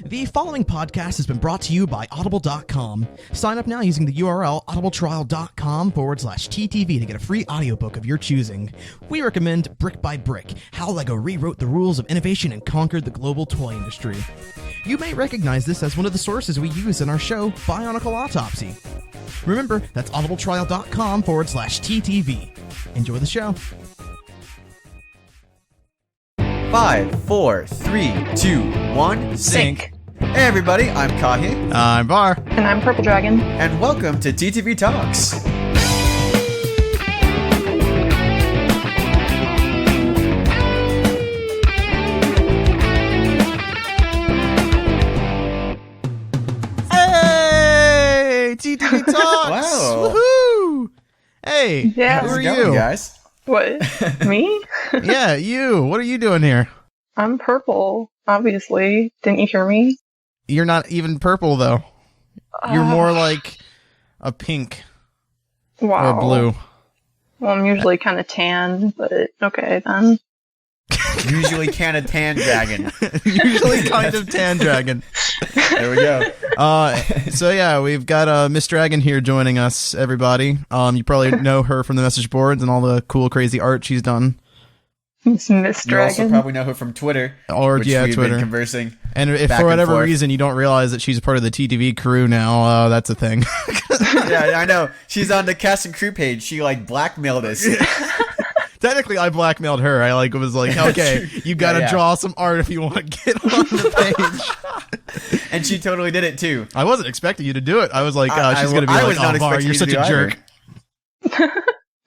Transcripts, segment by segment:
The following podcast has been brought to you by Audible.com. Sign up now using the URL audibletrial.com/TTV to get a free audiobook of your choosing. We recommend Brick by Brick, How LEGO Rewrote the Rules of Innovation and Conquered the Global Toy Industry. You may recognize this as one of the sources we use in our show, Bionicle Autopsy. Remember, that's audibletrial.com/TTV. Enjoy the show. 5, 4, 3, 2, 1, sync. Hey everybody, I'm Kahi. I'm Bar. And I'm Prpldragon. And welcome to TTV Talks. Hey! TTV Talks! Wow. Woohoo! Hey, Yeah. who How's are it going, you? guys? What? Me? Yeah, you. What are you doing here? I'm purple, obviously. Didn't you hear me? You're not even purple, though. You're more like a pink Wow. or blue. Well, I'm usually kind of tan, but okay then. Usually can a tan dragon. Usually kind of tan dragon. There we go. So yeah, we've got Miss Dragon here joining us, everybody. You probably know her from the message boards and all the cool, crazy art she's done. It's Miss You also Dragon. probably know her from Twitter. Or, which yeah, we've Twitter. been conversing. And if back for and whatever forth. reason you don't realize that she's part of the TTV crew now, that's a thing. Yeah, I know. She's on the cast and crew page. She like blackmailed us. Technically, I blackmailed her. I was like, okay, you gotta Yeah. draw some art if you want to get on the page. And she totally did it too. I wasn't expecting you to do it. I was like, I she's gonna be I like, was not oh, Bar, expecting you're you such to a do jerk.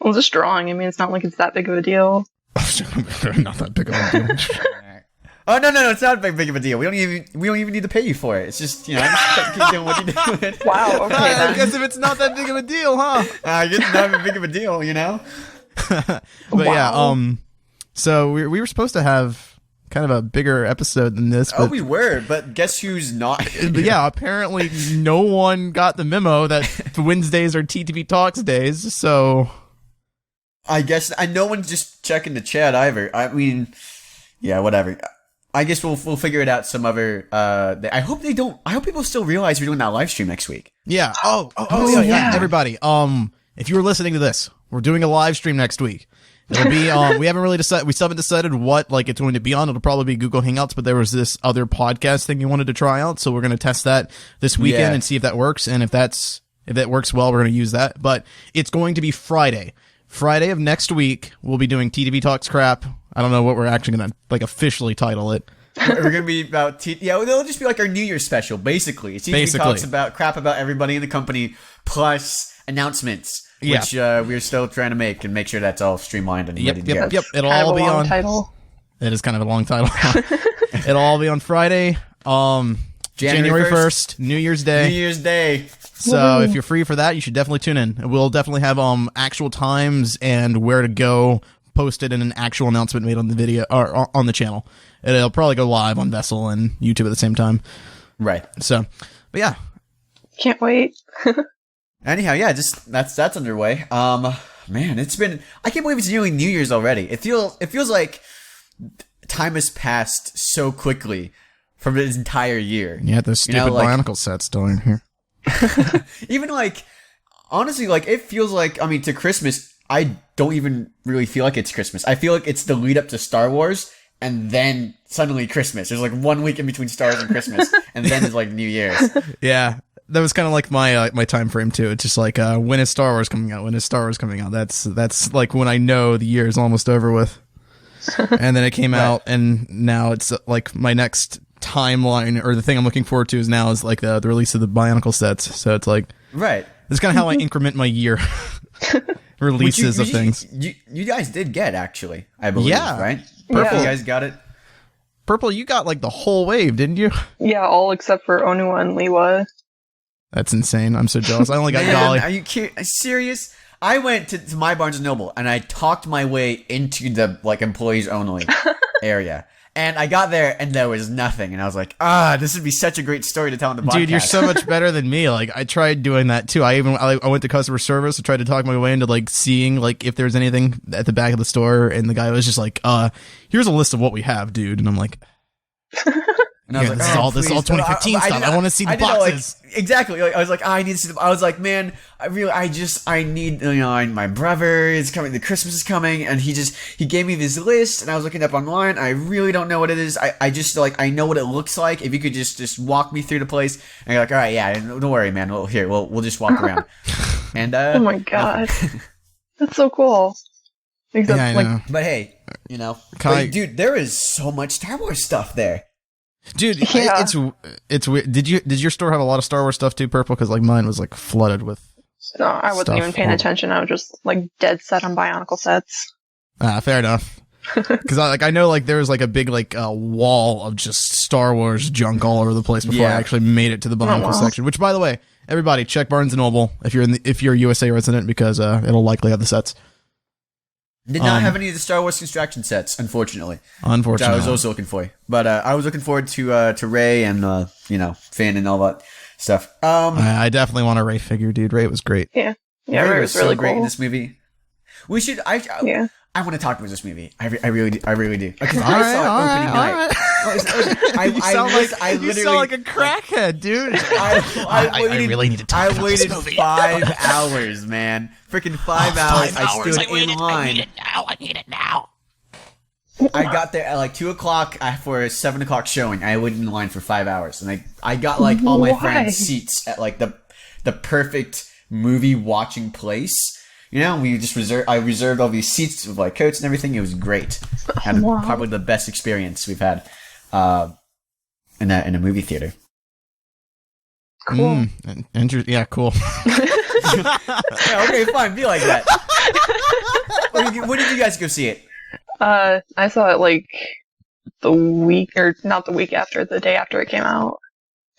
Well, just drawing. I mean, it's not like it's that big of a deal. Not that big of a deal. Oh no! It's not big of a deal. We don't even need to pay you for it. It's just just keep doing what you're doing. Wow, okay I then. guess if it's not that big of a deal, huh? I guess it's not that big of a deal, But Wow. yeah, so we were supposed to have kind of a bigger episode than this. But, Oh, we were, but guess who's not? but yeah, apparently no one got the memo that Wednesdays are TTV Talks days. So I guess no one's just checking the chat either. I mean, yeah, whatever. I guess we'll figure it out some other. I hope they don't. I hope people still realize we're doing that live stream next week. yeah. Oh, yeah. everybody. If you were listening to this, we're doing a live stream next week. It'll be we haven't really decided. We still haven't decided what it's going to be on. It'll probably be Google Hangouts, but there was this other podcast thing we wanted to try out, so we're going to test that this weekend Yeah. and see if that works. And if that works well, we're going to use that. But it's going to be Friday of next week. We'll be doing TTV Talks crap. I don't know what we're actually going to officially title it. We're gonna be about it'll just be like our New Year's special, basically. It's TTV talks about crap about everybody in the company plus announcts, which we're still trying to make and make sure that's all streamlined and ready to go. Yep. It'll Kind of all a be long on. title. It is kind of a long title. It'll all be on Friday. January 1st, New Year's Day. New Year's Day. So if you're free for that, you should definitely tune in. We'll definitely have actual times and where to go posted and an actual announcement made on the video or on the channel. It'll probably go live on Vessel and YouTube at the same time. Right. So, but yeah. Can't wait. Anyhow, yeah, just that's underway. Man, it's been. I can't believe it's nearly New Year's already. It feels like time has passed so quickly from this entire year. Yeah, those stupid Bionicle sets still in here. Even honestly, it feels like, I mean, to Christmas, I don't even really feel like it's Christmas. I feel like it's the lead up to Star Wars, and then suddenly Christmas. There's 1 week in between Star Wars and Christmas, and then it's New Year's. Yeah, that was kind of like my my time frame too. It's just when is Star Wars coming out? When is Star Wars coming out? That's when I know the year is almost over with. And then it came out, and now it's my next timeline, or the thing I'm looking forward to is the release of the Bionicle sets. So it's Right. It's kind of how I increment my year releases of things. You guys did get, actually, I believe, Yeah. right? Purple. You guys got it? Purple, you got the whole wave, didn't you? Yeah, all except for Onua and Liwa. That's insane. I'm so jealous. I only got Man, Golly. are you serious? I went to my Barnes & Noble, and I talked my way into the, employees only area. And I got there, and there was nothing. And I was like, this would be such a great story to tell on the podcast. Dude, you're so much better than me. I tried doing that too. I went to customer service and tried to talk my way into seeing if there's anything at the back of the store, and the guy was just here's a list of what we have, dude. And I'm like, And I was Yeah, like, this is all 2015 stuff. I want to see the didn't know, like, boxes. exactly. Like, I was like, I need to see I was like, man, I need, my brother is coming, the Christmas is coming, and he gave me this list, and I was looking up online. I really don't know what it is. I just, like, I know what it looks like. If you could just walk me through the place, and you're like, all right, yeah, don't worry, man. We'll just walk around. And, Oh my god. That's so cool. Except, Yeah, I know. but hey, but, dude, there is so much Star Wars stuff there. Dude, Yeah. it's weird. Did your store have a lot of Star Wars stuff too, Purple? Because like mine was like flooded with. No, I wasn't stuff. even paying attention. I was just like dead set on Bionicle sets. Fair enough. Because I know like there was like a big like wall of just Star Wars junk all over the place before I actually made it to the Bionicle section. Which, by the way, everybody check Barnes and Noble if you're a USA resident because it'll likely have the sets. Did not have any of the Star Wars construction sets, unfortunately. Which I was also looking for. But I was looking forward to Rey and Finn and all that stuff. I definitely want a Rey figure, dude. Rey was great. Yeah, Rey was was really so great cool. in this movie. We should. I want to talk about this movie. I really do. Because All I right, saw it all opening right, night. You sound like a crackhead, dude. I really need to talk about this waited movie. 5 hours, man. Freaking 5 hours. I stood in line. I need it now. I got there at like 2 o'clock for a 7 o'clock showing. I waited in line for 5 hours, and I got like all my Why? friends' seats at like the perfect movie watching place. We just I reserved all these seats with like coats and everything. It was great. Had probably the best experience we've had in a movie theater. Cool. Yeah, cool. Yeah, okay, fine. Be like that. When did you guys go see it? I saw it like the week, or not the week after, the day after it came out.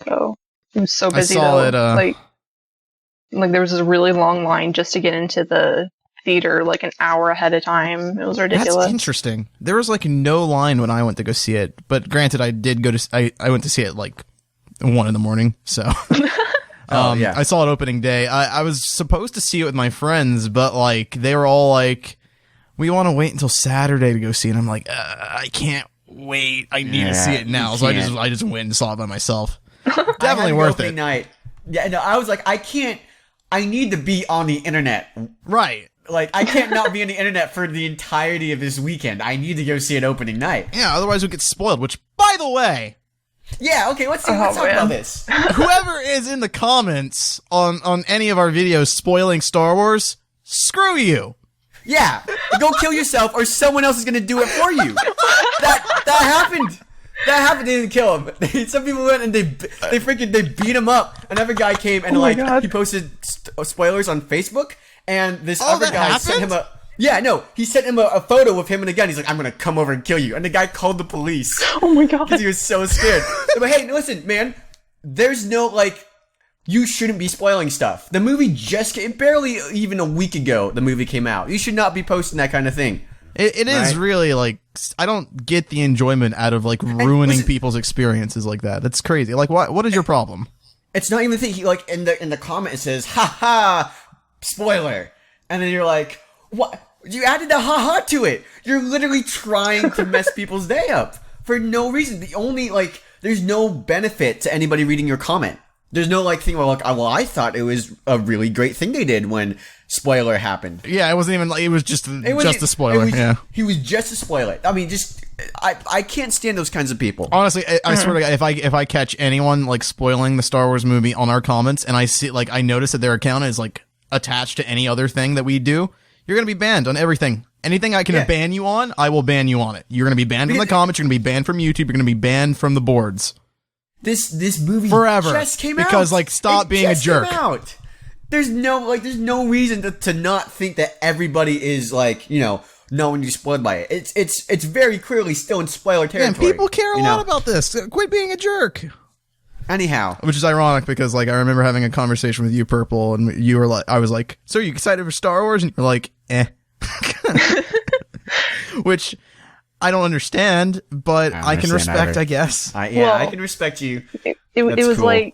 So it was so busy saw though. it, Like there was this really long line just to get into the theater, like an hour ahead of time. It was ridiculous. That's interesting. There was like no line when I went to go see it, but granted, I did go to. I went to see it like 1 a.m. So. Yeah. I saw it opening day. I was supposed to see it with my friends, but like they were all like, "We want to wait until Saturday to go see it." I'm like, I can't wait. I need to see it now. So I just went and saw it by myself. Definitely worth it. Night. Yeah, no, I was like, I can't. I need to be on the internet. Right. Like, I can't not be on the internet for the entirety of this weekend. I need to go see it opening night. Yeah, otherwise we get spoiled, which, by the way... Yeah, okay, let's talk about this. Whoever is in the comments on any of our videos spoiling Star Wars, screw you. Yeah, go kill yourself or someone else is going to do it for you. That happened. That happened. They didn't kill him. Some people went and they beat him up. Another guy came and he posted spoilers on Facebook, and this other guy sent him a. Yeah, no, he sent him a photo of him and a gun. He's like, "I'm gonna come over and kill you," and the guy called the police. Oh my god! Because he was so scared. But hey, listen, man, there's no you shouldn't be spoiling stuff. The movie just came, barely even a week ago. The movie came out. You should not be posting that kind of thing. It is really like, I don't get the enjoyment out of like ruining people's experiences like that. That's crazy. Like, what is your problem? It's not even the thing. He in the comment it says, "Ha ha, spoiler," and then you're like, "What? You added a ha ha to it? You're literally trying to mess people's day up for no reason. The only there's no benefit to anybody reading your comment. There's no thing where I thought it was a really great thing they did when spoiler happened. Yeah, it wasn't even it was just a spoiler. Yeah, he was just a spoiler. I mean, I can't stand those kinds of people. Honestly, I swear to God, if I catch anyone spoiling the Star Wars movie on our comments, and I see I notice that their account is attached to any other thing that we do, you're gonna be banned on everything. Anything I can ban you on, I will ban you on it. You're gonna be banned from the comments. You're gonna be banned from YouTube. You're gonna be banned from the boards. This movie forever just came out because stop being a jerk. There's no reason to not think that everybody is not when you're spoiled by it. It's very clearly still in spoiler territory. Man, people care a lot about this. Quit being a jerk. Anyhow, which is ironic because I remember having a conversation with you, Purple, and you were I was like, "So are you excited for Star Wars?" And you're like, "Eh," which I don't understand, but I can respect, I guess. I can respect you. It was cool.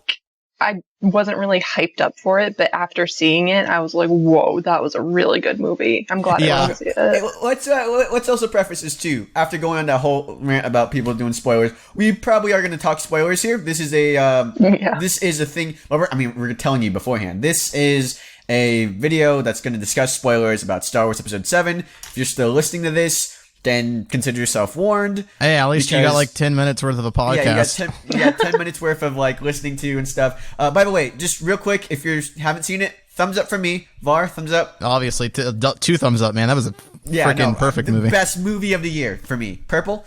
I wasn't really hyped up for it, but after seeing it, I was like, whoa, that was a really good movie. I'm glad I went to see it. Hey, let's also preface this too. After going on that whole rant about people doing spoilers, we probably are going to talk spoilers here. This is this is a thing. Well, we're telling you beforehand. This is a video that's going to discuss spoilers about Star Wars Episode 7. If you're still listening to this, then consider yourself warned. Hey, at least you got like 10 minutes worth of a podcast. Yeah, you got 10 minutes worth of like listening to and stuff. By the way, just real quick, if you haven't seen it, thumbs up for me. Var, thumbs up. Obviously, 2 thumbs up, man. That was a freaking perfect movie. Best movie of the year for me. Purple?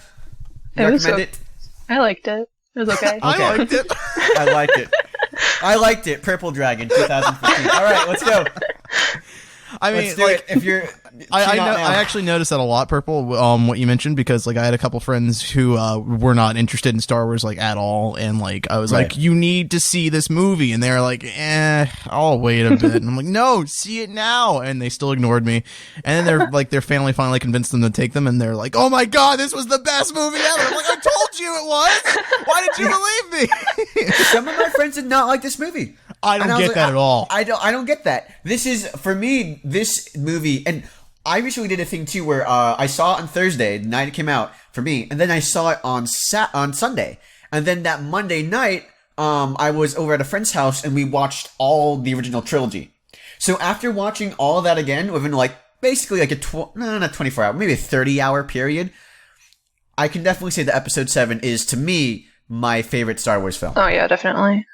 Recommend it? I liked it. It was okay. I liked it. I liked it. Prpldragon 2015. All right, let's go. I mean, let's do it. If you're, I actually noticed that a lot, Purple. What you mentioned, because like I had a couple friends who were not interested in Star Wars like at all, and like I was like, you need to see this movie, and they're like, I'll wait a bit, and I'm like, no, see it now, and they still ignored me, and then they're like, their family finally convinced them to take them, and they're like, oh my god, this was the best movie ever. I'm like, I told you it was. Why did you believe me? Some of my friends did not like this movie. I don't get that at all. I don't get that. This is, for me, this movie, and I recently did a thing too where I saw it on Thursday, the night it came out for me, and then I saw it on Sunday. And then that Monday night, I was over at a friend's house and we watched all the original trilogy. So after watching all of that again, within like, basically like not 24 hour, maybe a 30-hour period, I can definitely say that Episode 7 is, to me, my favorite Star Wars film. Oh yeah, definitely.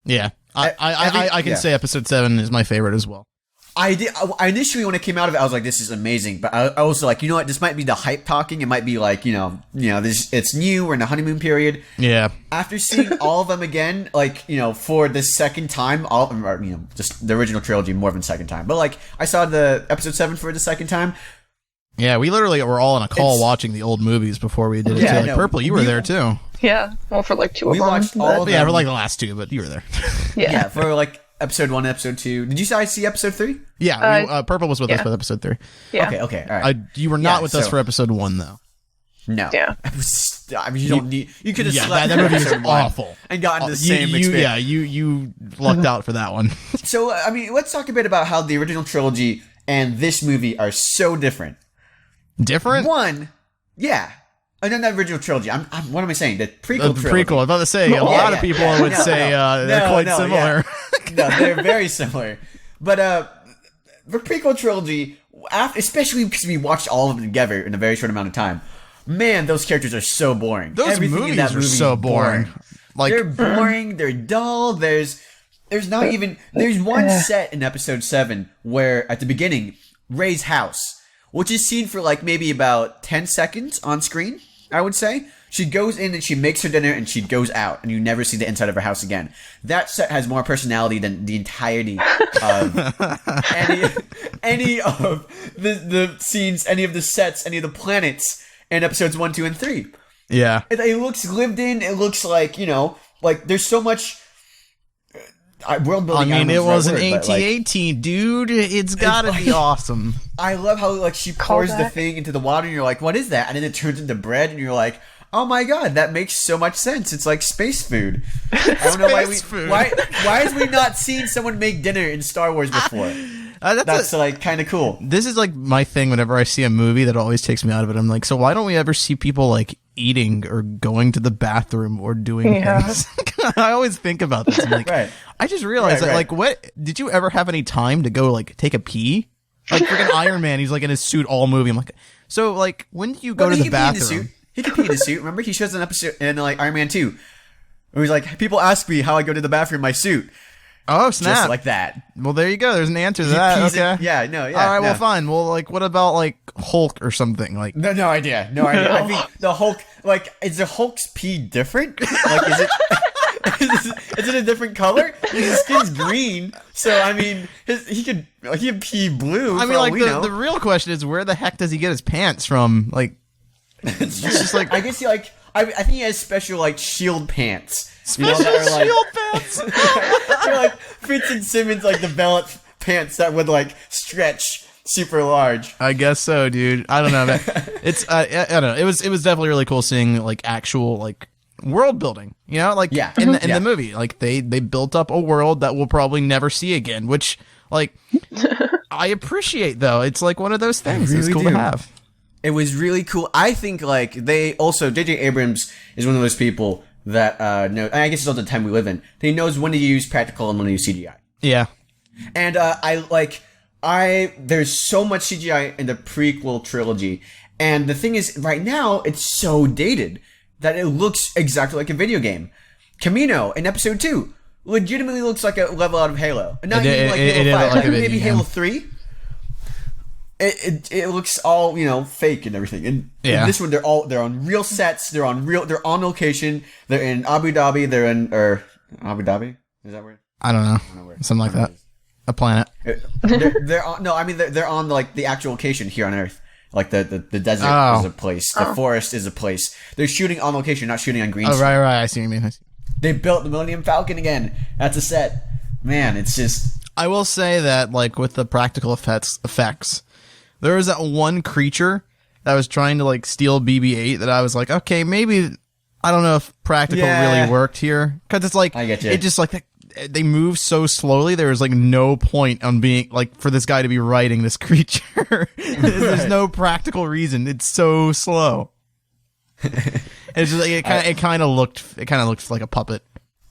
Yeah. I can say Episode 7 is my favorite as well. I initially, when it came out of it, I was like, this is amazing. But I was like, you know what? This might be the hype talking. It might be like, it's new. We're in the honeymoon period. Yeah. After seeing all of them again, like, for the second time, just the original trilogy more than second time. But like, I saw the Episode 7 for the second time. Yeah, we literally were all on a call watching the old movies before we did it too. Like, Purple, you were there too. Yeah, well, for like 2 of them. We watched all of them. Yeah, for like the last 2, but you were there. Yeah, for like Episode 1 and Episode 2. Did you guys see Episode 3? Yeah, Purple was with us with Episode 3. Yeah. Okay, all right. You were not with us for Episode 1, though. No. Yeah. You don't need... You could have slept that movie is awful. And gotten the same experience. Yeah, you lucked out for that one. So, let's talk a bit about how the original trilogy and this movie are so different. Different? One, yeah. And then that original trilogy. What am I saying? The prequel trilogy. The prequel. I was about to say, a lot of people would say they're quite similar. Yeah. No, they're very similar. But the prequel trilogy, especially because we watched all of them together in a very short amount of time, man, those characters are so boring. Those movies are so boring. Like, they're boring. They're dull. There's one set in Episode 7 where at the beginning, Rey's house, which is seen for like maybe about 10 seconds on screen, I would say. She goes in and she makes her dinner and she goes out, and you never see the inside of her house again. That set has more personality than the entirety of any of the scenes, any of the sets, any of the planets in Episodes 1, 2, and 3. Yeah. It looks lived in. It looks like, like there's so much world building. I mean, it was an AT-AT, dude. It's gotta be awesome. I love how like she pours the thing into the water, and you're like, "What is that?" And then it turns into bread, and you're like, "Oh my god, that makes so much sense." It's like space food. I don't know why has we not seen someone make dinner in Star Wars before? That's like kind of cool. This is like my thing. Whenever I see a movie, that always takes me out of it. I'm like, so why don't we ever see people like eating or going to the bathroom or doing things? I always think about this. I'm like, I just realized that like, what did you ever have any time to go like take a pee? Like freaking Iron Man, he's like in his suit all movie. I'm like, so like, when do you go to the bathroom? He could pee in his suit. Remember, he shows an episode in like Iron Man 2. Where he's like, people ask me how I go to the bathroom in my suit. Oh, snap. Just like that. Well, there you go. There's an answer to that. Okay. Yeah. All right, well, fine. Well, like, what about, like, Hulk or something? Like, No idea. I think the Hulk, like, is the Hulk's pee different? Like, is it... is it a different color? His skin's green, so I mean, he could pee blue. I mean, like the real question is, where the heck does he get his pants from? Like, it's just like, I guess he like, I think he has special like shield pants. Shield pants. They're like Fitz and Simmons like developed pants that would like stretch super large. I guess so, dude. I don't know, man. It's I don't know. It was definitely really cool seeing like actual like world building, you know, like in the movie, like they built up a world that we'll probably never see again, which like I appreciate though. It's like one of those things that's cool to have. It was really cool. I think like they also J.J. Abrams is one of those people that know. I guess it's all the time we live in. He knows when to use practical and when to use CGI. Yeah, and there's so much CGI in the prequel trilogy, and the thing is, right now it's so dated that it looks exactly like a video game. Camino in Episode 2 legitimately looks like a level out of Halo, and not even like Halo 5, like maybe Halo 3. It looks all, you know, fake and everything. And in this one, they're on real sets. They're on location. They're in Abu Dhabi. They're in Abu Dhabi. Is that where? I don't know. Something like that. A planet. They're on like the actual location here on Earth. Like the desert is a place. The forest is a place. They're shooting on location, not shooting on green screen. Right. I see what you mean. They built the Millennium Falcon again. That's a set. Man, it's just. I will say that like with the practical effects, there was that one creature that was trying to like steal BB-8 that I was like, okay, maybe I don't know if practical really worked here, because it's like I get you. It just like they move so slowly. There was like no point on being like for this guy to be riding this creature. There's no practical reason. It's so slow. It's just like it kind of looked like a puppet.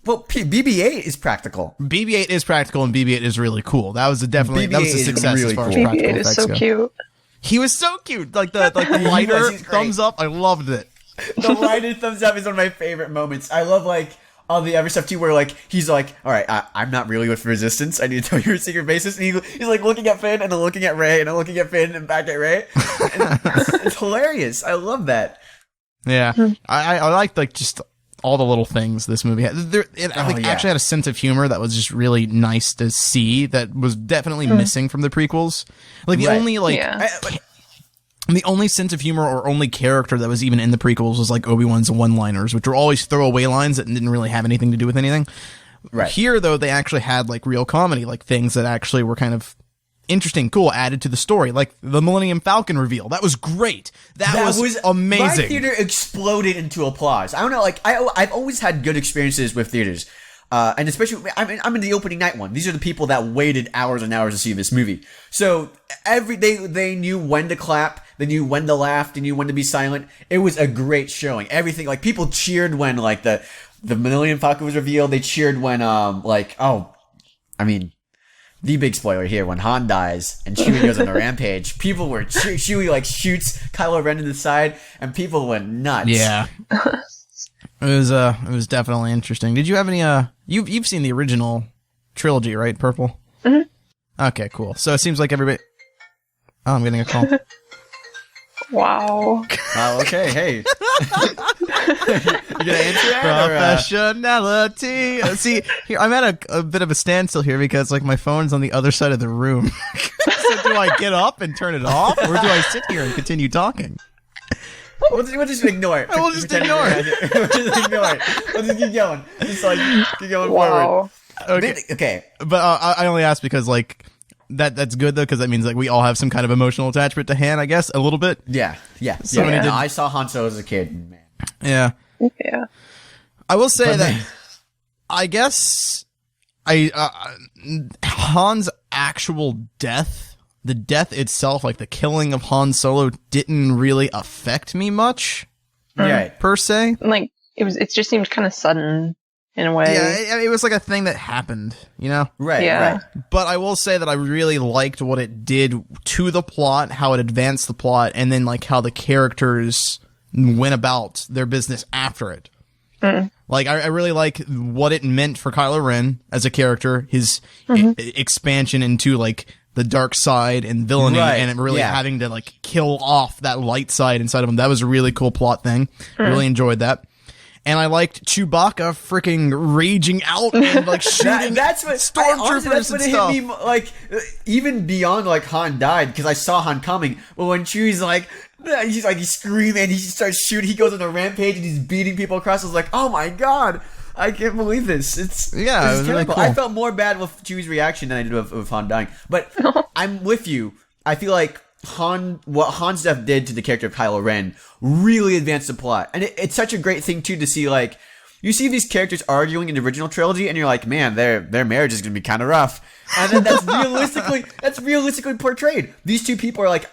Well, BB-8 is practical. BB-8 is practical, and BB-8 is really cool. That was that was a success really as far as cool. practical BB-8 effects is so go. cute. He was so cute, like the lighter thumbs up. I loved it. The lighter thumbs up is one of my favorite moments. I love like all the other stuff too, where like he's like, "All right, I'm not really with Resistance. I need to tell you your secret basis." And he's like looking at Finn and then looking at Rey and then looking at Finn and back at Rey. It's hilarious. I love that. Yeah, I liked like just all the little things this movie had. It actually had a sense of humor that was just really nice to see. That was definitely missing from the prequels. Like the only the only sense of humor or only character that was even in the prequels was like Obi-Wan's one-liners, which were always throwaway lines that didn't really have anything to do with anything. Right here, though, they actually had like real comedy, like things that actually were kind of interesting, cool, added to the story, like the Millennium Falcon reveal. That was great. That was amazing. My theater exploded into applause. I don't know, like I've always had good experiences with theaters, and especially I'm in the opening night one. These are the people that waited hours and hours to see this movie. So they knew when to clap, they knew when to laugh, they knew when to be silent. It was a great showing. Everything, like people cheered when like the Millennium Falcon was revealed. They cheered when the big spoiler here, when Han dies and Chewie goes on a rampage, people were Chewie like shoots Kylo Ren in the side, and people went nuts. Yeah, it was definitely interesting. Did you have any? You've seen the original trilogy, right, Purple? Mm-hmm. Okay, cool. So it seems like everybody. Oh, I'm getting a call. Wow. Oh, okay. Hey. You gonna answer that? Professionality. See, here I'm at a bit of a standstill here because like my phone's on the other side of the room. So do I get up and turn it off, or do I sit here and continue talking? We'll just ignore it. We'll just ignore it. We'll just ignore it. We'll just keep going. Just like keep going forward. Okay. But I only asked because like. That's good though, because that means like we all have some kind of emotional attachment to Han, I guess, a little bit. Yeah. I saw Han Solo as a kid, man. Yeah. I will say that I guess Han's actual death, the death itself, like the killing of Han Solo, didn't really affect me much. Per se. Like it just seemed kind of sudden. In a way. Yeah, it was like a thing that happened, you know? Right. But I will say that I really liked what it did to the plot, how it advanced the plot, and then like how the characters went about their business after it. Like, I really like what it meant for Kylo Ren as a character, his expansion into like the dark side and villainy, and really having to like kill off that light side inside of him. That was a really cool plot thing. Really enjoyed that. And I liked Chewbacca freaking raging out and like shooting stormtroopers that's what and stuff. Hit me, like even beyond like Han died, because I saw Han coming. But when Chewie's like he's screaming, he starts shooting, he goes on a rampage and he's beating people across. I was like, oh my god, I can't believe this. It was terrible. Really cool. I felt more bad with Chewie's reaction than I did with Han dying. But I'm with you. I feel like what Han's death did to the character of Kylo Ren really advanced the plot. And it's such a great thing, too, to see, like, you see these characters arguing in the original trilogy, and you're like, man, their marriage is going to be kind of rough. And then that's realistically portrayed. These two people are like,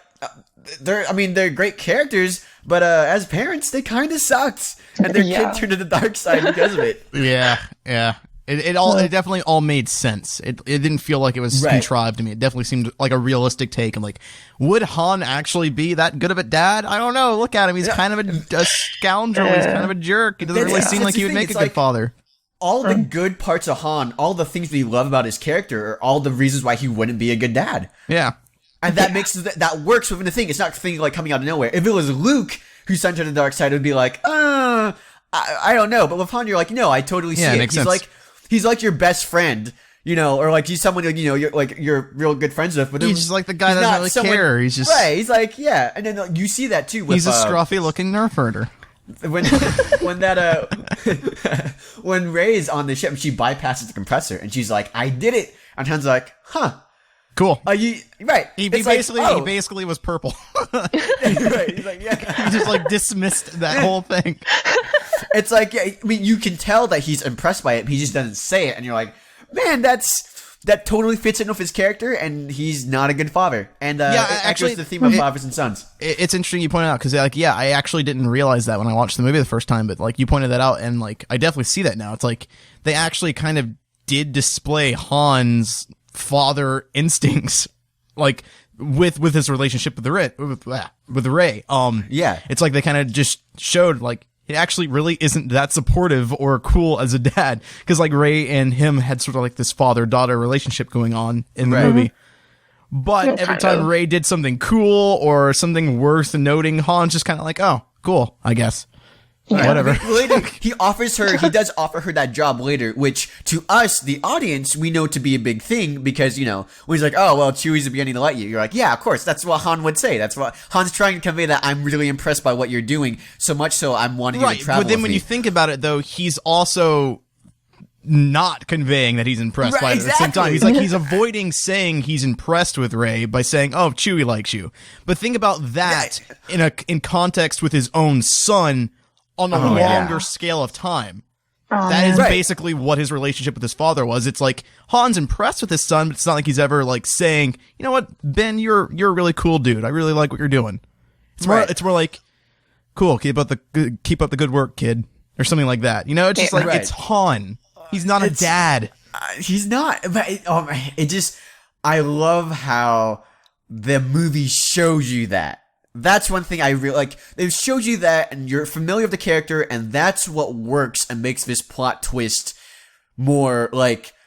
they're great characters, but as parents, they kind of sucked. And their kid turned to the dark side because of it. Yeah. It definitely all made sense. It didn't feel like it was contrived to me. It definitely seemed like a realistic take. And like, would Han actually be that good of a dad? I don't know. Look at him. He's kind of a scoundrel. He's kind of a jerk. He doesn't really seem like he would make a good father. All the good parts of Han, all the things we love about his character, are all the reasons why he wouldn't be a good dad. Yeah. And that makes that works within the thing. It's not a thing like coming out of nowhere. If it was Luke who sent her to the dark side, it would be like, I don't know. But with Han, you're like, no, I totally see it. Makes sense. He's like your best friend, or like he's someone you're real good friends with. But he's just like the guy that doesn't really care. He's just He's like, yeah, and then you see that too. He's a scruffy looking nerf herder. When Rey is on the ship and she bypasses the compressor and she's like, I did it, and Han's like, huh. Cool. He basically was purple. Right. He's like, yeah. He just like dismissed that whole thing. It's like, yeah, I mean, you can tell that he's impressed by it, but he just doesn't say it, and you're like, man, that totally fits in with his character, and he's not a good father. And actually, the theme of fathers and sons. It's interesting you pointed out because, like, yeah, I actually didn't realize that when I watched the movie the first time, but like you pointed that out, and like I definitely see that now. It's like they actually kind of did display Han's father instincts, like with his relationship with Rey. Yeah, it's like they kind of just showed like he actually really isn't that supportive or cool as a dad, because like Rey and him had sort of like this father-daughter relationship going on in the movie. But every time Rey did something cool or something worth noting, Han's just kind of like, oh, cool, I guess. Yeah. Whatever. Later, he does offer her that job later, which to us, the audience, we know to be a big thing because, when he's like, oh, well, Chewie's beginning to like you. You're like, yeah, of course. That's what Han would say. That's what Han's trying to convey, that I'm really impressed by what you're doing, so much so I'm wanting you to travel but then with when me. you think about it, though, he's also not conveying that he's impressed by it at the same time. He's avoiding saying he's impressed with Rey by saying, oh, Chewie likes you. But think about that in context with his own son on a longer scale of time. That is basically what his relationship with his father was. It's like Han's impressed with his son, but it's not like he's ever like saying, you know what, Ben, you're a really cool dude. I really like what you're doing. It's more like, cool, keep up the good work, kid, or something like that. It's just like it's Han. He's not a dad. He's not. But I love how the movie shows you that. That's one thing I really like. It shows you that, and you're familiar with the character, and that's what works and makes this plot twist more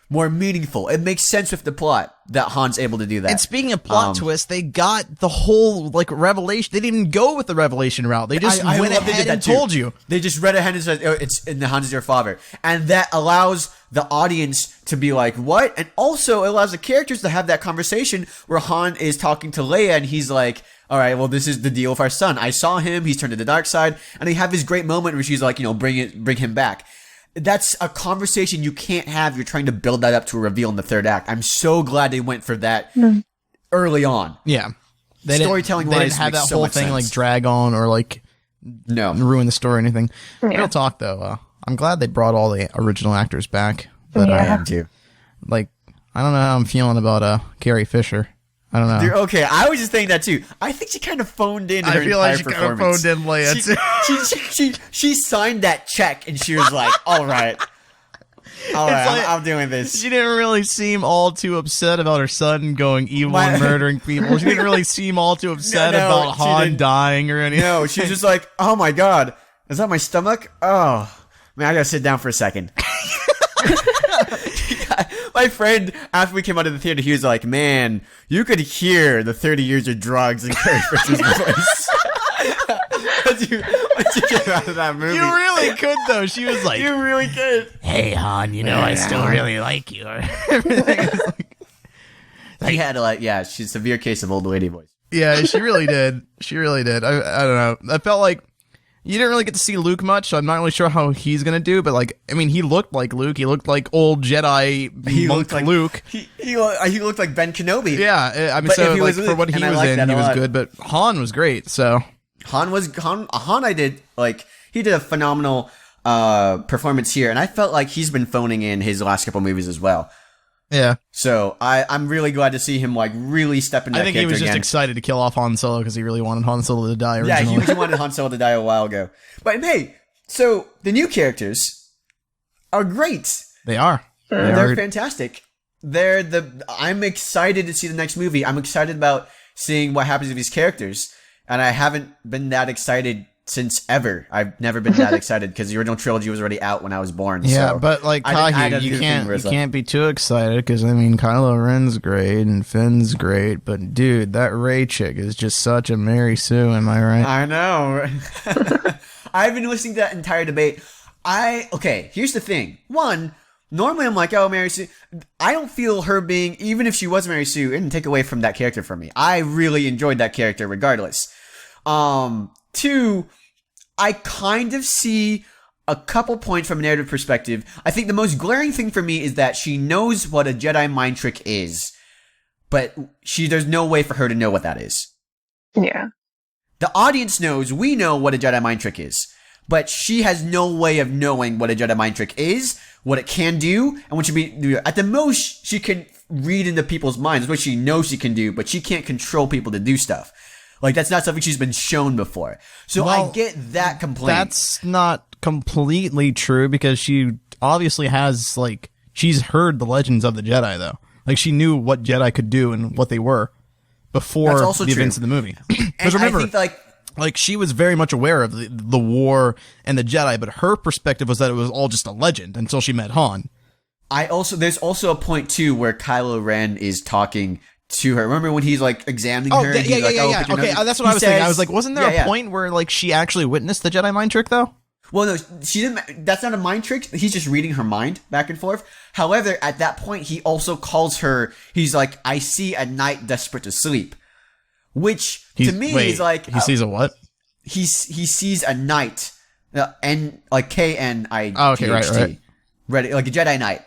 meaningful. It makes sense with the plot that Han's able to do that. And speaking of plot twist, they got the whole revelation. They didn't even go with the revelation route. They just went ahead and told you. They just read ahead and said, "Oh, it's in the Han's your father," and that allows the audience to be like, "What?" And also it allows the characters to have that conversation where Han is talking to Leia, and he's like, all right, well, this is the deal with our son. I saw him. He's turned to the dark side. And they have this great moment where she's like, bring him back. That's a conversation you can't have. You're trying to build that up to a reveal in the third act. I'm so glad they went for that early on. Yeah. Storytelling-wise, they didn't have that whole thing like drag on or ruin the story or anything. Yeah. Real talk, though. I'm glad they brought all the original actors back. But I am too. I don't know how I'm feeling about Carrie Fisher. I don't know. Dude, okay, I was just thinking that too. I think she kind of phoned in her entire performance. I feel like she kind of phoned in Leia too. She signed that check and she was like, all right, I'm doing this. She didn't really seem all too upset about her son going evil and murdering people. She didn't really seem all too upset about Han dying or anything. No, she was just like, oh my God, is that my stomach? Oh, man, I gotta sit down for a second. My friend, after we came out of the theater, he was like, man, you could hear the 30 years of drugs in Carrie Fisher's voice. Once you get out of that movie. You really could, though. She was like, you really could. Hey, Han, I still really like you. He had she's a severe case of old lady voice. Yeah, she really did. I don't know. I felt like, you didn't really get to see Luke much, so I'm not really sure how he's gonna do. But like, I mean, he looked like Luke. He looked like old Jedi monk like Luke. He looked like Ben Kenobi. Yeah, I mean, But so if he like, was for Luke, what he and I was like in, that he a was lot. good. But Han was great. So Han he did a phenomenal performance here, and I felt like he's been phoning in his last couple movies as well. yeah, So I'm really glad to see him like really step into that I think he character was just again. excited to kill off Han Solo because he really wanted Han Solo to die Yeah, originally. he wanted Han Solo to die a while ago. But hey, so the new characters are great. They are. They're fantastic. I'm excited to see the next movie. I'm excited about seeing what happens with these characters, and I haven't been that excited since ever. I've never been that excited because the original trilogy was already out when I was born. Yeah, so but like I Kahi, didn't you do the thing where it's like- can't be too excited because I mean Kylo Ren's great and Finn's great, but dude, that Rey chick is just such a Mary Sue. Am I right? I know. I've been listening to that entire debate. Here's the thing. One, normally I'm like, oh, Mary Sue. I don't feel her being, even if she was Mary Sue, it didn't take away from that character for me. I really enjoyed that character regardless. Two, I kind of see a couple points from a narrative perspective. I think the most glaring thing for me is that she knows what a Jedi mind trick is, but there's no way for her to know what that is. Yeah. The audience knows, we know what a Jedi mind trick is, but she has no way of knowing what a Jedi mind trick is, what it can do, and what she be. At the most, she can read into people's minds. That's what she knows she can do, but she can't control people to do stuff. Like, that's not something she's been shown before. So Well, I get that complaint. That's not completely true because she obviously has like she's heard the legends of the Jedi though. Like she knew what Jedi could do and what they were before That's also the true. events of the movie. And Because remember, I think, like she was very much aware of the war and the Jedi, but her perspective was that it was all just a legend until she met Han. there's also a point too where Kylo Ren is talking to her. Remember when he's like examining her? And he's like, "Oh, put your Okay, nose-" that's what He I was thinking. I says- was like, wasn't there Yeah, a point where like she actually witnessed the Jedi mind trick though? Well, no, she didn't. That's not a mind trick. He's just reading her mind back and forth. However, at that point, he also calls her. He's like, "I see a knight desperate to sleep," which to me is like he sees a what? he sees a knight, and like KNIGHT, Oh, okay, right. ready like a Jedi knight,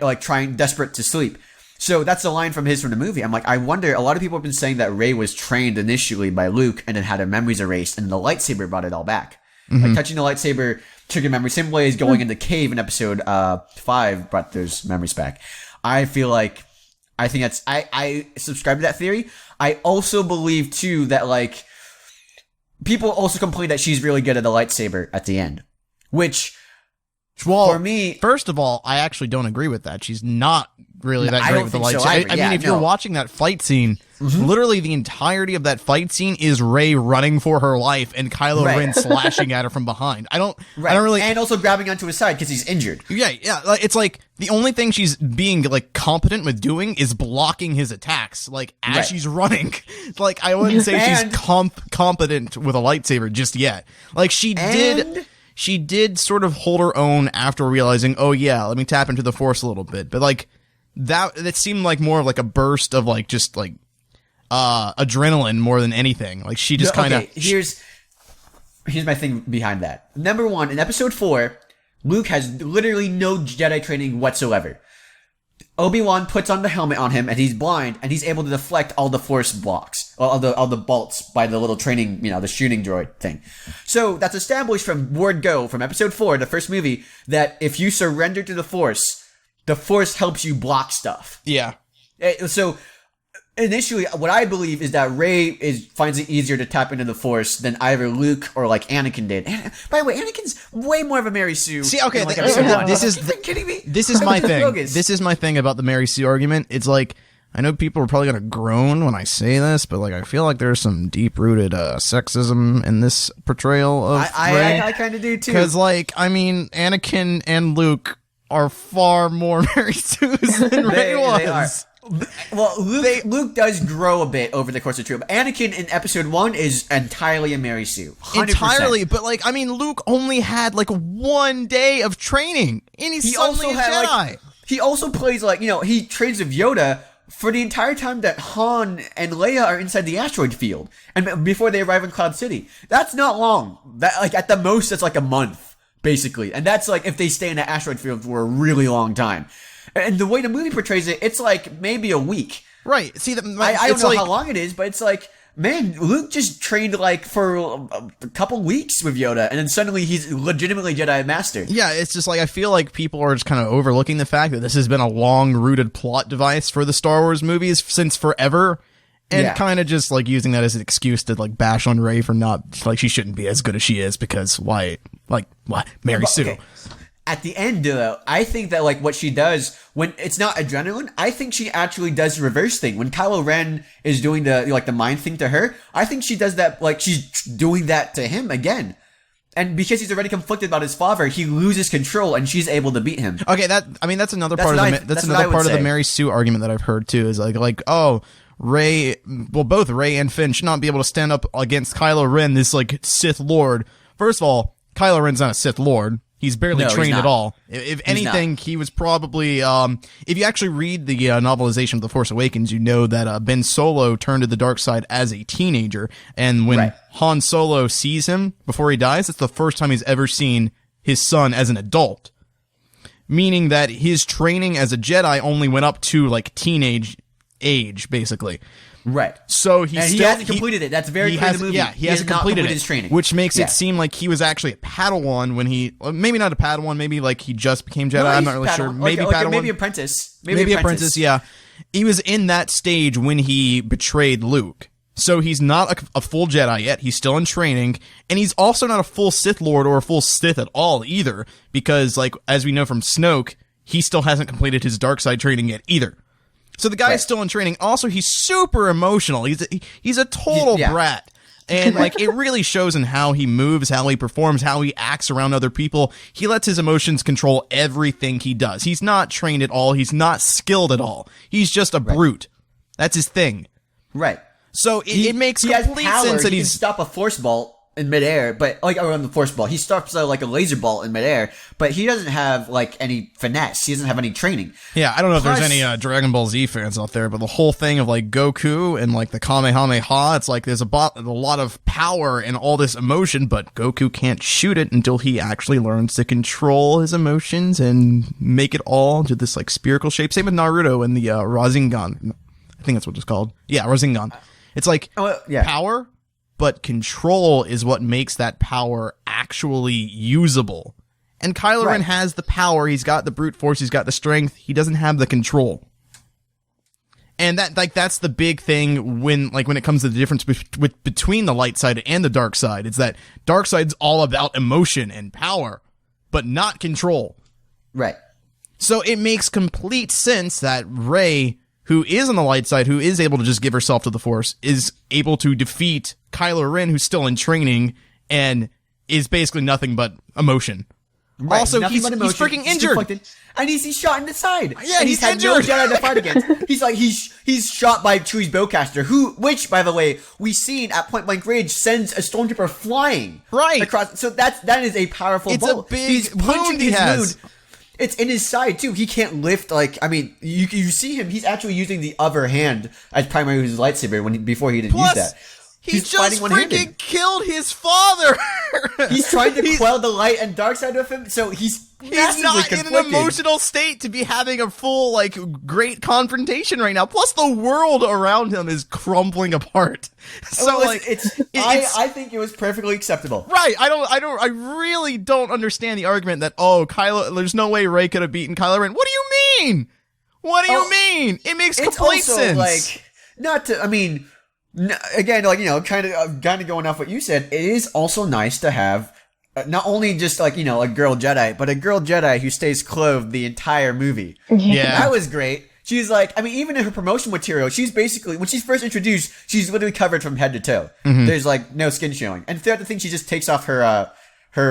like trying desperate to sleep. So that's a line from the movie. I'm like, I wonder, a lot of people have been saying that Rey was trained initially by Luke and then had her memories erased and the lightsaber brought it all back. Like touching the lightsaber triggered memory. Same way as going in the cave in episode 5 brought those memories back. I think that's, I subscribe to that theory. I also believe too that like, people also complain that she's really good at the lightsaber at the end. Which, Well, for me, first of all, I actually don't agree with that. She's not really that I great don't with the think so lightsaber. either. I Yeah, mean, if no. you're watching that fight scene, literally the entirety of that fight scene is Rey running for her life and Kylo Right. Ren slashing at her from behind. I don't really. and also grabbing onto his side because he's injured. Yeah. Like, it's like the only thing she's being like competent with doing is blocking his attacks, like as Right. she's running. Like I wouldn't say And- she's competent with a lightsaber just yet. Like she did. She did sort of hold her own after realizing, oh yeah, let me tap into the Force a little bit. But like that seemed like more of like a burst of like just like adrenaline more than anything. Like she just kind of Here's my thing behind that. Number one, in episode 4, Luke has literally no Jedi training whatsoever. Obi-Wan puts on the helmet on him and he's blind and he's able to deflect all the Force blocks, all the bolts by the little training, the shooting droid thing. So that's established from word go, from episode 4, the first movie, that if you surrender to the Force helps you block stuff. yeah. So initially, what I believe is that Rey finds it easier to tap into the Force than either Luke or like Anakin did. And by the way, Anakin's way more of a Mary Sue. See, okay, in, like, this episode 1. is Are you kidding me? This is my thing. Bogus. This is my thing about the Mary Sue argument. It's like, I know people are probably going to groan when I say this, but like, I feel like there's some deep-rooted sexism in this portrayal of Rey. I kind of do too. Because, like, I mean, Anakin and Luke are far more Mary Sue's than Rey was. They are. Well, Luke does grow a bit over the course of the trip. Anakin in episode 1 is entirely a Mary Sue. 100%. Entirely, but like, I mean, Luke only had like 1 day of training, and he's suddenly a Jedi. he also plays like, he trains with Yoda, for the entire time that Han and Leia are inside the asteroid field, and before they arrive in Cloud City. That's not long. That, like, at the most, that's like a month, basically. And that's like if they stay in the asteroid field for a really long time. And the way the movie portrays it, it's like maybe a week. Right. See, I don't know how long it is, but it's like, man, Luke just trained like for a couple weeks with Yoda, and then suddenly he's legitimately Jedi Master. Yeah, it's just like I feel like people are just kind of overlooking the fact that this has been a long-rooted plot device for the Star Wars movies since forever, and kind of just like using that as an excuse to like bash on Rey for not, like, she shouldn't be as good as she is because why? Like, what? Mary Sue. Okay. At the end, though, I think that, like, what she does when it's not adrenaline, I think she actually does the reverse thing. When Kylo Ren is doing the mind thing to her, I think she does that, like, she's doing that to him again. And because he's already conflicted about his father, he loses control and she's able to beat him. Okay, that's another part of the Mary Sue argument that I've heard too, is like, oh, both Rey and Finn should not be able to stand up against Kylo Ren, this like Sith Lord. First of all, Kylo Ren's not a Sith Lord. He's barely trained at all. If anything, he was probably, if you actually read the novelization of The Force Awakens, you know that Ben Solo turned to the dark side as a teenager. And when Han Solo sees him before he dies, it's the first time he's ever seen his son as an adult. Meaning that his training as a Jedi only went up to like teenage age, basically. Right. So he hasn't completed it. That's very clear in the movie. Yeah, he hasn't completed his training. Which makes it seem like he was actually a Padawan when he, maybe not a Padawan, maybe like he just became Jedi. I'm not really sure. Maybe Padawan. Maybe apprentice. Maybe apprentice, yeah. He was in that stage when he betrayed Luke. So he's not a full Jedi yet. He's still in training. And he's also not a full Sith Lord or a full Sith at all either. Because, like, as we know from Snoke, he still hasn't completed his dark side training yet either. So the guy is still in training. Also, he's super emotional. He's a total brat. And, like, it really shows in how he moves, how he performs, how he acts around other people. He lets his emotions control everything he does. He's not trained at all. He's not skilled at all. He's just a brute. That's his thing. Right. So it makes complete sense that he can stop a force bolt in midair, but like around the force ball, he stops like a laser bolt in midair, but he doesn't have like any finesse. He doesn't have any training. Yeah, I don't know if there's any Dragon Ball Z fans out there, but the whole thing of like Goku and like the Kamehameha, it's like there's a lot of power and all this emotion, but Goku can't shoot it until he actually learns to control his emotions and make it all into this like spherical shape. Same with Naruto and the Rasengan. I think that's what it's called. Yeah, Rasengan. It's like power, but control is what makes that power actually usable. And Kylo Ren has the power, he's got the brute force, he's got the strength, he doesn't have the control. And that's the big thing when it comes to the difference between the light side and the dark side. It's that dark side's all about emotion and power, but not control. Right. So it makes complete sense that Rey, who is on the light side, who is able to just give herself to the Force, is able to defeat Kylo Ren, who's still in training and is basically nothing but emotion. Right. Also, he's freaking injured. And he's shot in the side. Yeah, and he's had injured. no Jedi to fight against. He's shot by Chewie's bowcaster, which, by the way, we seen at point blank range sends a stormtrooper flying across. So that is a powerful bolt. It's a big wound he has. It's in his side, too. He can't lift, you see him, he's actually using the other hand as primary with his lightsaber before he didn't use that. He's just freaking killed his father! He's trying to quell the light and dark side of him, so he's not conflicted. In an emotional state to be having a full, great confrontation right now. Plus, the world around him is crumbling apart. So, I think it was perfectly acceptable. Right. I really don't understand the argument that, there's no way Rey could have beaten Kylo Ren. What do you mean? What do you mean? It makes complete sense. Again, kind of going off what you said, it is also nice to have not only just a girl Jedi, but a girl Jedi who stays clothed the entire movie. Yeah. That was great. She's even in her promotion material, she's basically, when she's first introduced, she's literally covered from head to toe. Mm-hmm. There's no skin showing. And throughout the thing, she just takes off her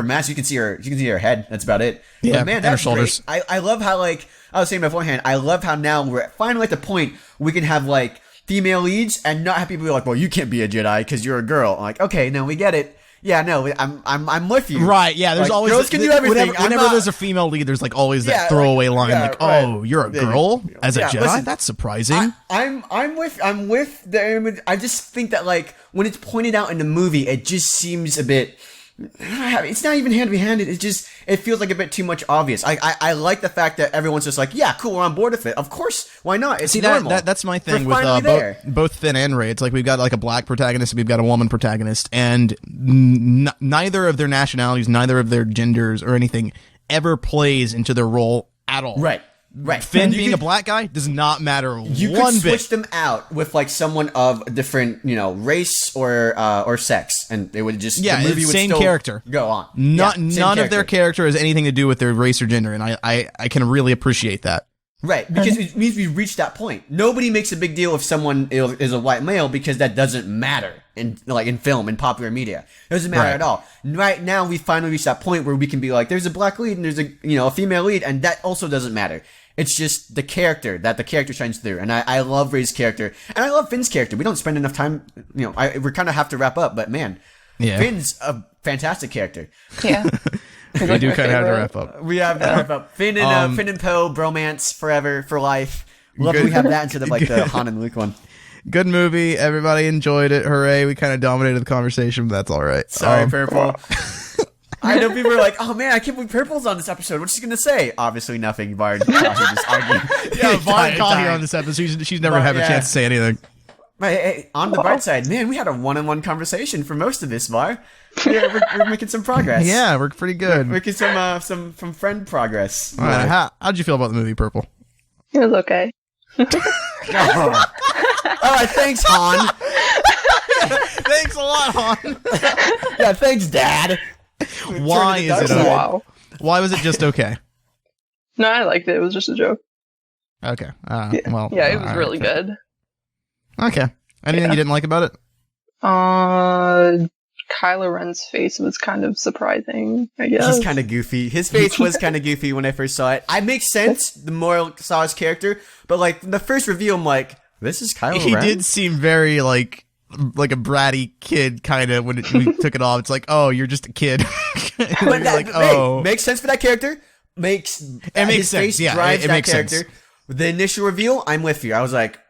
mask. You can see her head. That's about it. Yeah. But man, that's shoulders. Great. I love how, I was saying beforehand, I love how now we're finally at the point we can have female leads and not have people be like, well, you can't be a Jedi because you're a girl. I'm like, okay, no, we get it. Yeah, no, I'm with you. Right, yeah, there's Like, always girls can do everything. Whenever there's a female lead, there's like always that throwaway line, like, "Oh, you're a girl as a Jedi? Listen, That's surprising." I'm with the. I just think that like when it's pointed out in the movie, it just seems a bit. It's not even hand to be handed. It feels like a bit too much obvious. I like the fact that everyone's just like, yeah, cool, we're on board with it. Of course, why not? It's normal. That's my thing with both Finn and Rey. It's like we've got like a black protagonist and we've got a woman protagonist, and neither of their nationalities, neither of their genders or anything ever plays into their role at all. Right. Finn being a black guy does not matter you one could bit. switch them out with like someone of a different, race or sex, and it would just the movie would same still character. go on. None of their character has anything to do with their race or gender, and I can really appreciate that. Right, because it means we've reached that point. Nobody makes a big deal if someone is a white male because that doesn't matter in film, in popular media. It doesn't matter at all. Right now, we finally reached that point where we can be like, there's a black lead and there's a female lead, and that also doesn't matter. It's just the character that the character shines through, and I love Rey's character, and I love Finn's character. We don't spend enough time, we kind of have to wrap up, but man, Finn's a fantastic character. Yeah. We do kind of have to wrap up. We have to wrap up. Finn and Poe, bromance forever, for life. Love that we have that instead of like the Han and Luke one. Good movie. Everybody enjoyed it. Hooray. We kind of dominated the conversation, but that's all right. Sorry, Purple. I know people are like, oh man, I can't believe Purple's on this episode. What's she going to say? Obviously nothing. Var Kahi just arguing. Yeah, Var and Kahi are on this episode. She's never had a chance to say anything. Hey, on the bright side, man, we had a one-on-one conversation for most of this, Var. We're making some progress. Yeah, we're pretty good. We're making some friend progress. All right, how'd you feel about the movie, Purple? It was okay. All right, thanks, Han. Thanks a lot, Han. Yeah, thanks, Dad. Why is it okay? Wow. Why was it just okay? No, I liked it. It was just a joke. Okay. It was really good. Okay. Anything you didn't like about it? Kylo Ren's face was kind of surprising, I guess. He's kind of goofy. His face was kind of goofy when I first saw it. It makes sense, the more I saw his character, but like the first reveal, I'm like, this is Kylo Ren? He did seem very like a bratty kid kind of when we took it off. It's like, oh, you're just a kid. But that, makes sense for that character. Makes sense. Face yeah, drives it that makes character. sense. The initial reveal, I'm with you. I was like,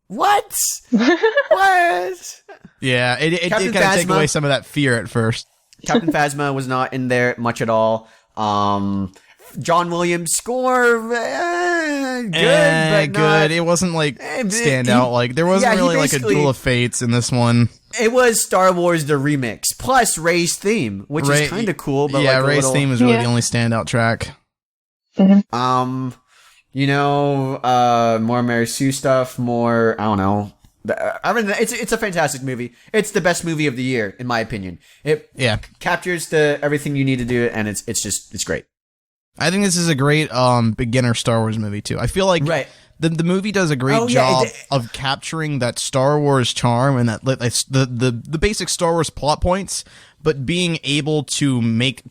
what? What? Yeah, it did kind of take away some of that fear at first. Captain Phasma was not in there much at all. John Williams' score, good, but good. Not, it wasn't like stand out. Like there wasn't really like a Duel of Fates in this one. It was Star Wars the remix plus Rey's theme, which is kind of cool. But yeah, like Rey's theme was really the only standout track. Mm-hmm. More Mary Sue stuff. More, I don't know. I mean, it's a fantastic movie. It's the best movie of the year, in my opinion. It captures everything you need to do it, and it's great. I think this is a great beginner Star Wars movie too. I feel like the movie does a great job of capturing that Star Wars charm and that the basic Star Wars plot points, but being able to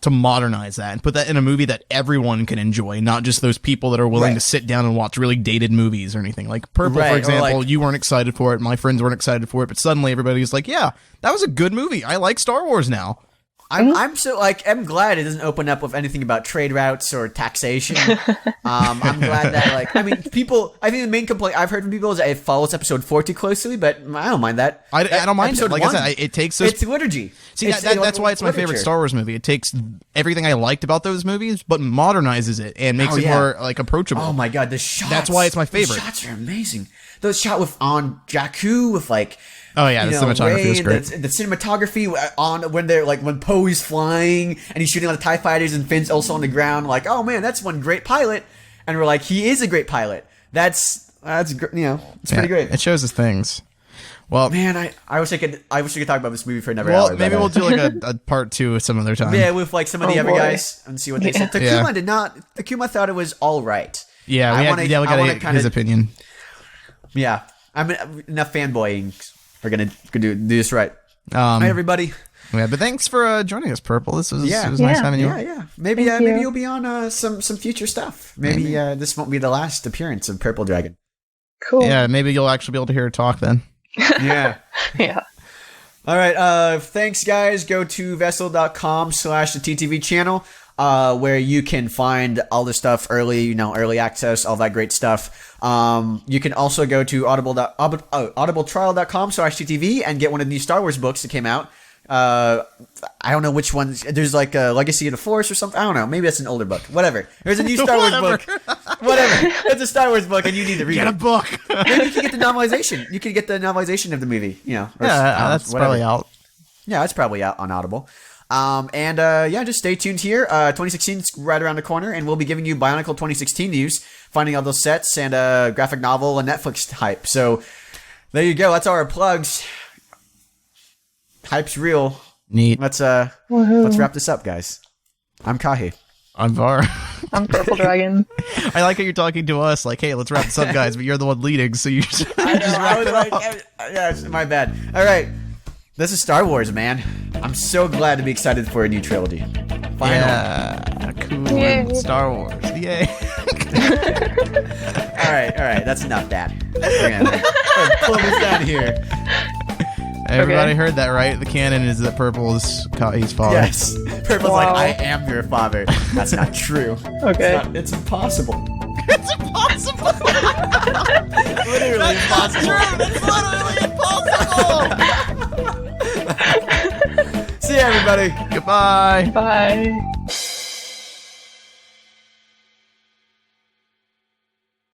modernize that and put that in a movie that everyone can enjoy, not just those people that are willing to sit down and watch really dated movies or anything. Like Purple, for example, you weren't excited for it, my friends weren't excited for it, but suddenly everybody's like, yeah, that was a good movie. I like Star Wars now. I'm I'm glad it doesn't open up with anything about trade routes or taxation. I'm glad that I think the main complaint I've heard from people is that it follows episode 4 too closely, but I don't mind that. I don't mind it. Like I said, it takes those... It's liturgy. See, that's why it's my favorite Star Wars movie. It takes everything I liked about those movies, but modernizes it and makes it more approachable. Oh my god, the shots. That's why it's my favorite. The shots are amazing. Those shot on Jakku with oh yeah, the cinematography is great. The cinematography on when Poe is flying and he's shooting on the TIE fighters and Finn's also on the ground. Like, oh man, that's one great pilot. And we're like, he is a great pilot. That's it's pretty great. It shows us things. Well, man, I wish we could talk about this movie for another hour. Maybe we'll do like a part 2 some other time. Yeah, with some of the other guys and see what they said. Takuma thought it was all right. Yeah, we got his opinion. Yeah, I'm enough fanboying. We're gonna do this right. Hi everybody. Yeah, but thanks for joining us, Purple. It was nice having you. Yeah. Maybe you'll be on some future stuff. Maybe this won't be the last appearance of Prpldragon. Cool. Yeah, maybe you'll actually be able to hear her talk then. Yeah. Yeah. All right. Thanks, guys. Go to vessel.com/the TTV channel, where you can find all the stuff early, early access, all that great stuff. You can also go to audibletrial.com/TTV and get one of the new Star Wars books that came out. I don't know which ones. There's like a Legacy of the Force or something. I don't know. Maybe that's an older book. Whatever. There's a new Star Wars book. Whatever. It's a Star Wars book, and you need to read it. Get a book. Maybe you can get the novelization. You can get the novelization of the movie. Or that's whatever. probably out. Yeah, it's probably out on Audible. Just stay tuned here. 2016 is right around the corner, and we'll be giving you Bionicle 2016 news, finding all those sets and graphic novel and Netflix hype. So there you go. That's all our plugs. Hype's real. Neat. Let's wrap this up, guys. I'm Kahi. I'm Var. I'm Prpldragon. I like how you're talking to us like, hey, let's wrap this up, guys, but you're the one leading, so you just wrap it up. Yeah, it's my bad. All right. This is Star Wars, man. I'm so glad to be excited for a new trilogy. Finally. Yeah, cool. Yay. Star Wars. Yay. All right. That's enough, Dad. We're gonna pull this down here. Everybody heard that, right? The canon is that Purple is Kahi's father. Yes. Purple's Wow. like, I am your father. That's not true. Okay. It's impossible. It's impossible. Literally impossible. It's literally impossible. See you, everybody. Goodbye. Bye.